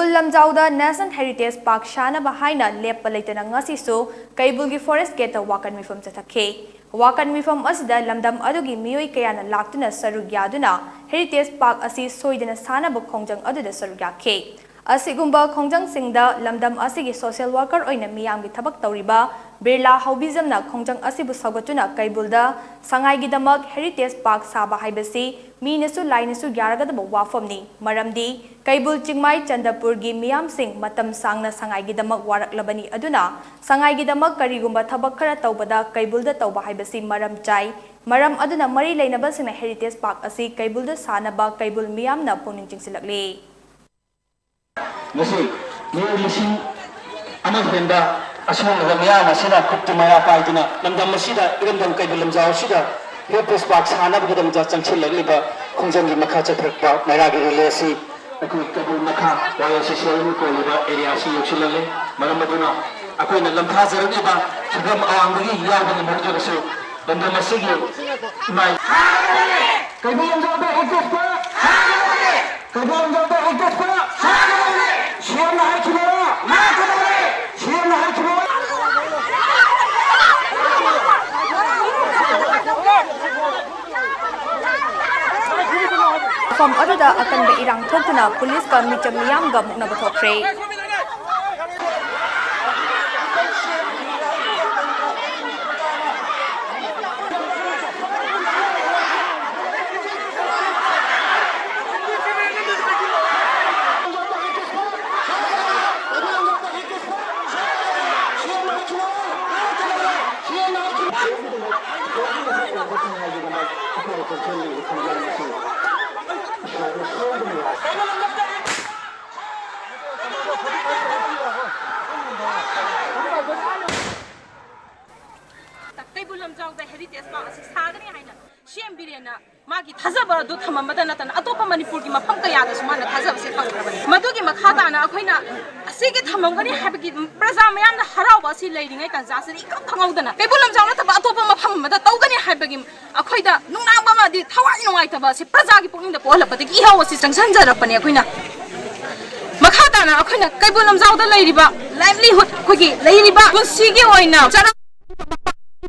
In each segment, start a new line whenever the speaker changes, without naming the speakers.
Kaibul Lamjauda National Heritage Park Shanaba Haina Lepa Laitana Ngasisu, Kaibulgi Forest Gate Wakan Mifam Tatake. Wakan Mifam Asda Lamdam Adugi Mioi Kayana Laktuna Sarugyaduna, Heritage Park Asi Soidana Sanaba Kongjang Adu Sarugyake. Asigumba Kongjang Singda, Lamdam Asigi Social Worker Oina Miyamgi Tabak Tauriba, Birla Haubizamna Kongjang Asibu Sagatuna, Kaibulda, Sangai Gidamak, Heritage Park Saba Haibasi, Minasu Lainasu Yaragada Wafamni, Maramdi, Kaibul Chingmai Chandapurgi Miyam Singh, Matam Sangna Sangai Gidamak Warak Labani Aduna, Sangai Gidamak Karigumba Tabakara Taubada, Kaibulda Tauba Haibasi, Maram Chai, Maram Aduna Mari Lainabas in a Heritage Park Asi, Kaibulda Sanaba, Kaibul Miyamna Puning Silakli.
Nasi, Missing Amahenda, Asman Ramiana, Sina, Kuptumaya Paituna, Lamdam Masida, Irandam Kaibul Sida, Heritage Park Sana, Budam Janchil Liba, Konjangi Makacha, Maragi Lesi, Kabul Maka, YSL Liba, area Yuchilale, Maramaduna, Aquina Lampaza Riba, Chagam Awangri, Yavan and Mojasu, Lamdamasigi, my Kabul Heritage Park, Kabul Heritage Park.
From Aduda akan beirang thokna police ka micham miyam ga mukna bathokre.
Kaibul Lamjauda Heritage Park asi sagani haina CM Birena magi thajaba do thamamada natan atopa Manipur gi mafam kaya da sumana thajaba se phangkrabani madugi makhada na akhoina asigi thamamgani habigi praja mayam na harawa asi leiringai kanja asi ikam thangaudana Kaibul Lamjauda thaba atopa mafam mada tawgani habigi akhoida nungnaba ma di thawai nungai taba si praja gi pungning da polapati gi hawa si changsanjarapani akhoina makhada na akhoina Kaibul Lamjauda leiriba livelihood khogi leiriba punsigi oina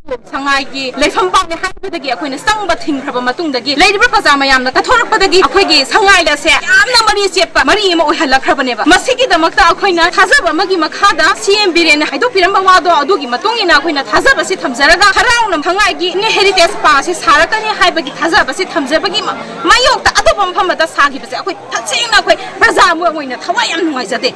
Sangai Leifam Bang Happy Aquina Samba Ting Matungi, Lady Prazamayam, Katorapagi, Aquigi, Sangai, Amna Marie Sepa, Marie Mohella Crabaneva, Masiki the Makta Aquina, Tazaba Magi Makada, CM Biren, Hydopira Mawado, Adugi, Matungina, Aquina, Tazaba Sitam Zaraga, Haranam Hangagi, Heritage Pass, Harakani, Hybagi, Tazaba Sitam Zabagima, Mayok, the Atopam Pamata Sagi, touching Prazamu in a Hawaiian Noisade.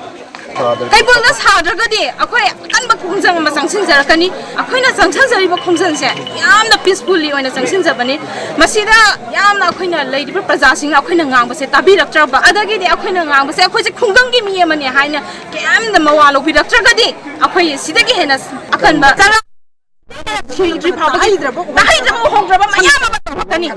Kaibul das hadragadi akhoi anba khumjang ma sangsin jarakani akhoina sangsan jariba khumjan se yamna peacefully oina sangsin jabani masida yamna akhoina leidibra praja sing akhoina ngang base tabiraktraba adagi de akhoina ngang base akhoi je khungdang gi mi amani haina kemna mawalo biraktragadi akhoi sidagi hena akanba tara 3 phaba haidrabo hongraba mayam ba tani